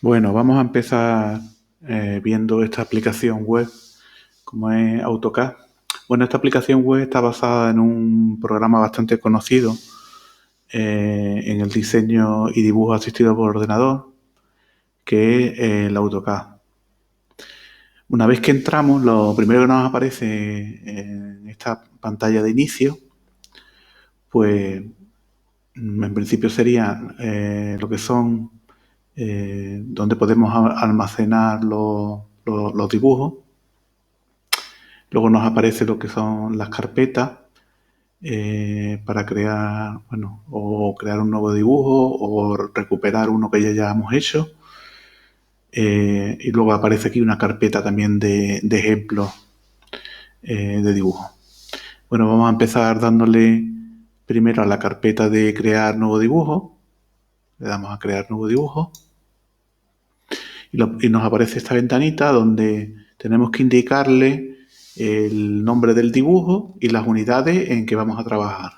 Bueno, vamos a empezar viendo esta aplicación web como es AutoCAD. Bueno, esta aplicación web está basada en un programa bastante conocido en el diseño y dibujo asistido por ordenador, que es el AutoCAD. Una vez que entramos, lo primero que nos aparece en esta pantalla de inicio, pues en principio sería lo que son donde podemos almacenar los dibujos. Luego nos aparece lo que son las carpetas para crear, bueno, o crear un nuevo dibujo o recuperar uno que ya hayamos hecho. Y luego aparece aquí una carpeta también de ejemplos de dibujo. Bueno, vamos a empezar dándole primero a la carpeta de crear nuevo dibujo. Le damos a crear nuevo dibujo. Y nos aparece esta ventanita donde tenemos que indicarle el nombre del dibujo y las unidades en que vamos a trabajar.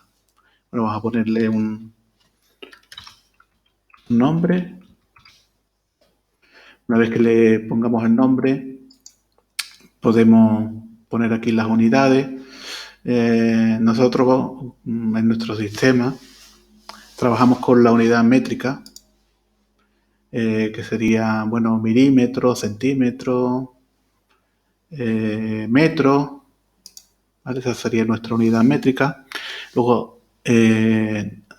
Bueno, vamos a ponerle un nombre. Una vez que le pongamos el nombre, podemos poner aquí las unidades. Nosotros en nuestro sistema trabajamos con la unidad métrica, que sería, bueno, milímetros, centímetros, metros, ¿vale? Esa sería nuestra unidad métrica. Luego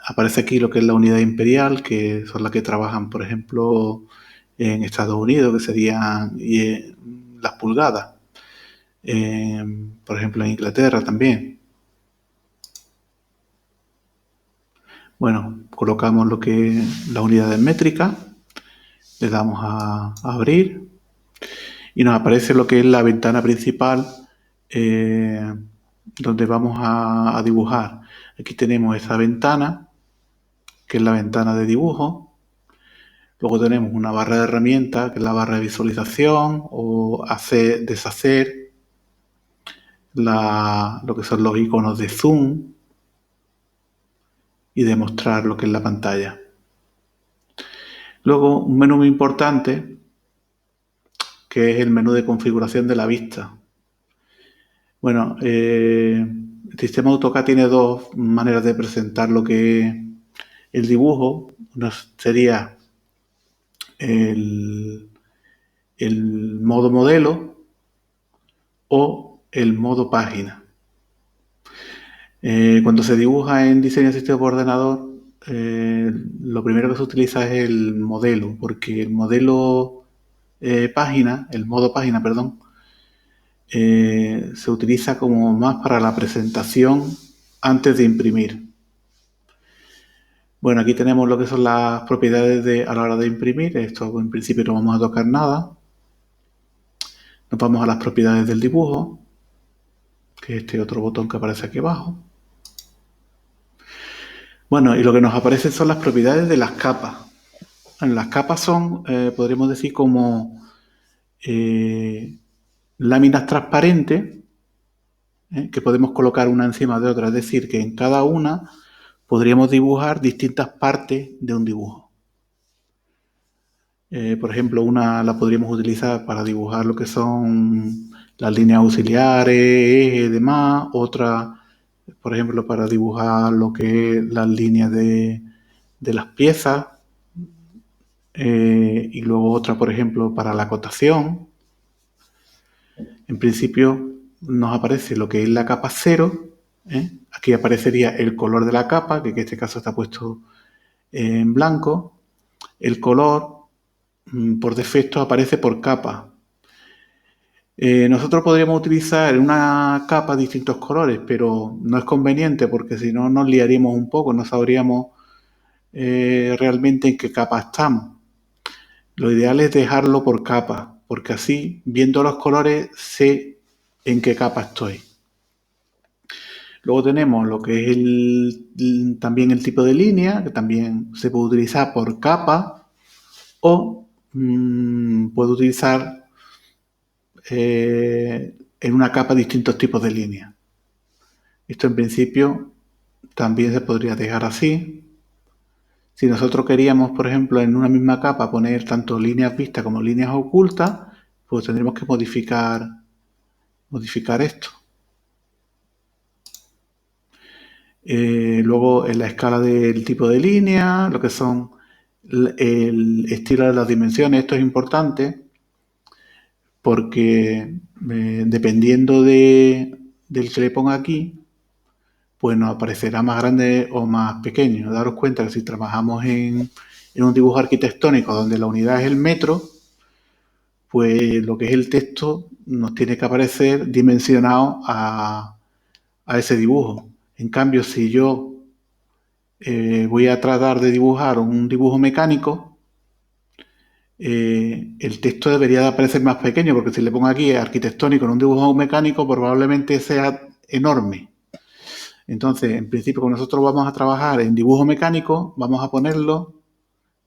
aparece aquí lo que es la unidad imperial, que son las que trabajan, por ejemplo, en Estados Unidos, que serían las pulgadas. Por ejemplo, en Inglaterra también. Bueno, colocamos lo que es las unidades métricas, le damos a abrir y nos aparece lo que es la ventana principal donde vamos a dibujar. Aquí tenemos esa ventana, que es la ventana de dibujo. Luego tenemos una barra de herramientas, que es la barra de visualización o hacer, deshacer, lo que son los iconos de zoom y de mostrar lo que es la pantalla. Luego, un menú muy importante, que es el menú de configuración de la vista. Bueno, el sistema AutoCAD tiene dos maneras de presentar lo que es el dibujo. Una sería el modo modelo o el modo página. Cuando se dibuja en diseño asistido por ordenador, lo primero que se utiliza es el modelo, porque el modelo página, el modo página, perdón, se utiliza como más para la presentación antes de imprimir. Bueno, aquí tenemos lo que son las propiedades a la hora de imprimir. Esto en principio no vamos a tocar nada. Nos vamos a las propiedades del dibujo, que es este otro botón que aparece aquí abajo. Bueno, y lo que nos aparecen son las propiedades de las capas. Bueno, las capas son, podríamos decir, como láminas transparentes que podemos colocar una encima de otra. Es decir, que en cada una podríamos dibujar distintas partes de un dibujo. Por ejemplo, una la podríamos utilizar para dibujar lo que son las líneas auxiliares, ejes y demás. Otra, por ejemplo, para dibujar lo que es las líneas de las piezas. Y luego otra, por ejemplo, para la acotación. En principio nos aparece lo que es la capa 0. Aquí aparecería el color de la capa, que en este caso está puesto en blanco. El color, por defecto, aparece por capa. Nosotros podríamos utilizar en una capa distintos colores, pero no es conveniente porque si no nos liaríamos un poco, no sabríamos realmente en qué capa estamos. Lo ideal es dejarlo por capa, porque así, viendo los colores, sé en qué capa estoy. Luego tenemos lo que es también el tipo de línea, que también se puede utilizar por capa o puedo utilizar en una capa distintos tipos de líneas. Esto en principio también se podría dejar así. Si nosotros queríamos, por ejemplo, en una misma capa poner tanto líneas vistas como líneas ocultas, pues tendremos que modificar esto. Luego en la escala del tipo de línea, lo que son el estilo de las dimensiones, esto es importante porque dependiendo del que le ponga aquí, pues nos aparecerá más grande o más pequeño. Daros cuenta que si trabajamos en un dibujo arquitectónico donde la unidad es el metro, pues lo que es el texto nos tiene que aparecer dimensionado a ese dibujo. En cambio, si yo voy a tratar de dibujar un dibujo mecánico, el texto debería de aparecer más pequeño, porque si le pongo aquí arquitectónico en un dibujo mecánico, probablemente sea enorme. Entonces, en principio, cuando nosotros vamos a trabajar en dibujo mecánico, vamos a ponerlo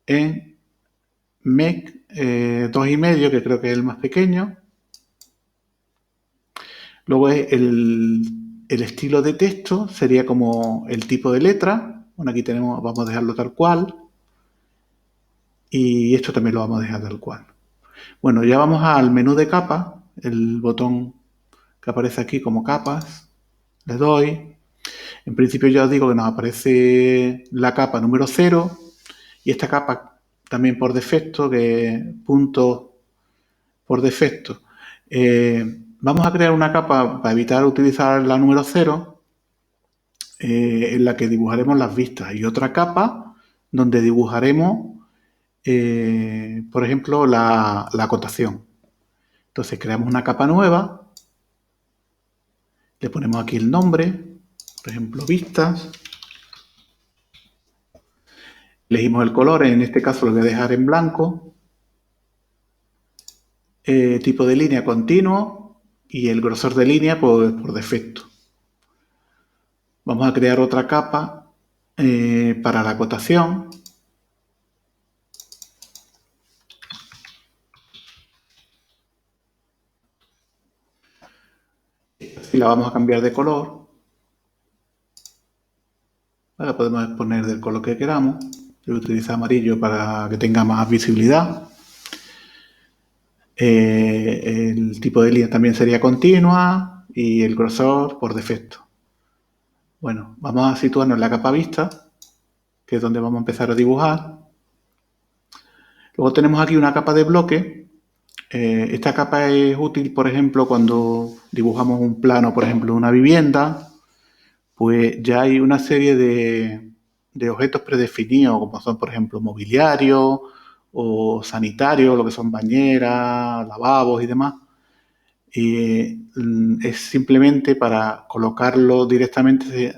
en MEC 2,5, que creo que es el más pequeño. Luego el estilo de texto sería como el tipo de letra. Bueno, aquí tenemos, vamos a dejarlo tal cual. Y esto también lo vamos a dejar tal cual. Bueno, ya vamos al menú de capa, el botón que aparece aquí como capas. Le doy. En principio ya os digo que nos aparece la capa número 0 y esta capa también por defecto, que es punto por defecto. Vamos a crear una capa para evitar utilizar la número 0 en la que dibujaremos las vistas y otra capa donde dibujaremos, por ejemplo, la acotación. Entonces creamos una capa nueva, le ponemos aquí el nombre, por ejemplo, vistas. Elegimos el color, en este caso lo voy a dejar en blanco. Tipo de línea continuo y el grosor de línea pues, por defecto. Vamos a crear otra capa para la acotación. Y la vamos a cambiar de color. La podemos poner del color que queramos. Yo voy a utilizar amarillo para que tenga más visibilidad. El tipo de línea también sería continua y el grosor por defecto. Bueno, vamos a situarnos en la capa vista, que es donde vamos a empezar a dibujar. Luego tenemos aquí una capa de bloque. Esta capa es útil, por ejemplo, cuando dibujamos un plano, por ejemplo, de una vivienda, pues ya hay una serie de objetos predefinidos, como son, por ejemplo, mobiliario o sanitario, lo que son bañeras, lavabos y demás. Y es simplemente para colocarlo directamente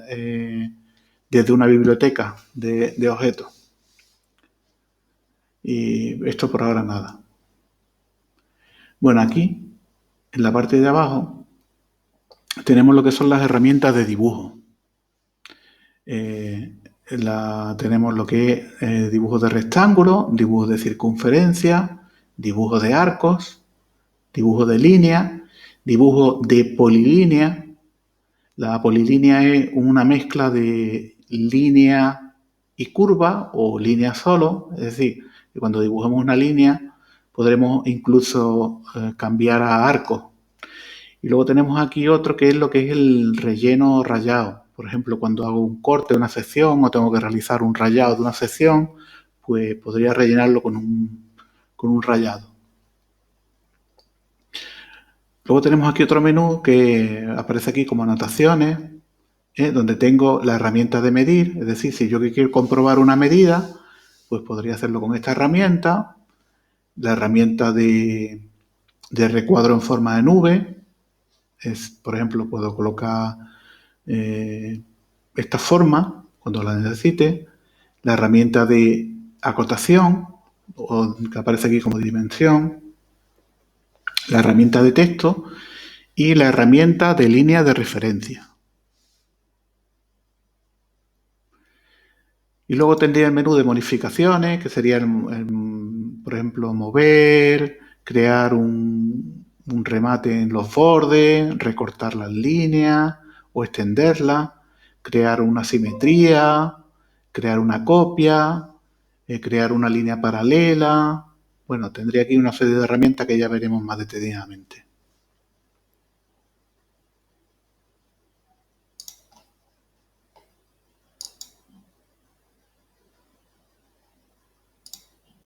desde una biblioteca de objetos. Y esto por ahora nada. Bueno, aquí, en la parte de abajo, tenemos lo que son las herramientas de dibujo. Tenemos lo que es dibujo de rectángulo, dibujo de circunferencia, dibujo de arcos, dibujo de línea, dibujo de polilínea. La polilínea es una mezcla de línea y curva o línea solo, es decir, que cuando dibujemos una línea podremos incluso cambiar a arcos. Y luego tenemos aquí otro que es lo que es el relleno rayado. Por ejemplo, cuando hago un corte de una sección o tengo que realizar un rayado de una sección, pues podría rellenarlo con un rayado. Luego tenemos aquí otro menú que aparece aquí como anotaciones, donde tengo la herramienta de medir. Es decir, si yo quiero comprobar una medida, pues podría hacerlo con esta herramienta. La herramienta de recuadro en forma de nube. Por ejemplo, puedo colocar esta forma cuando la necesite. La herramienta de acotación, que aparece aquí como dimensión. La herramienta de texto y la herramienta de línea de referencia. Y luego tendría el menú de modificaciones, que sería, por ejemplo, mover, crear un remate en los bordes, recortar las líneas o extenderlas, crear una simetría, crear una copia, crear una línea paralela. Bueno, tendría aquí una serie de herramientas que ya veremos más detenidamente.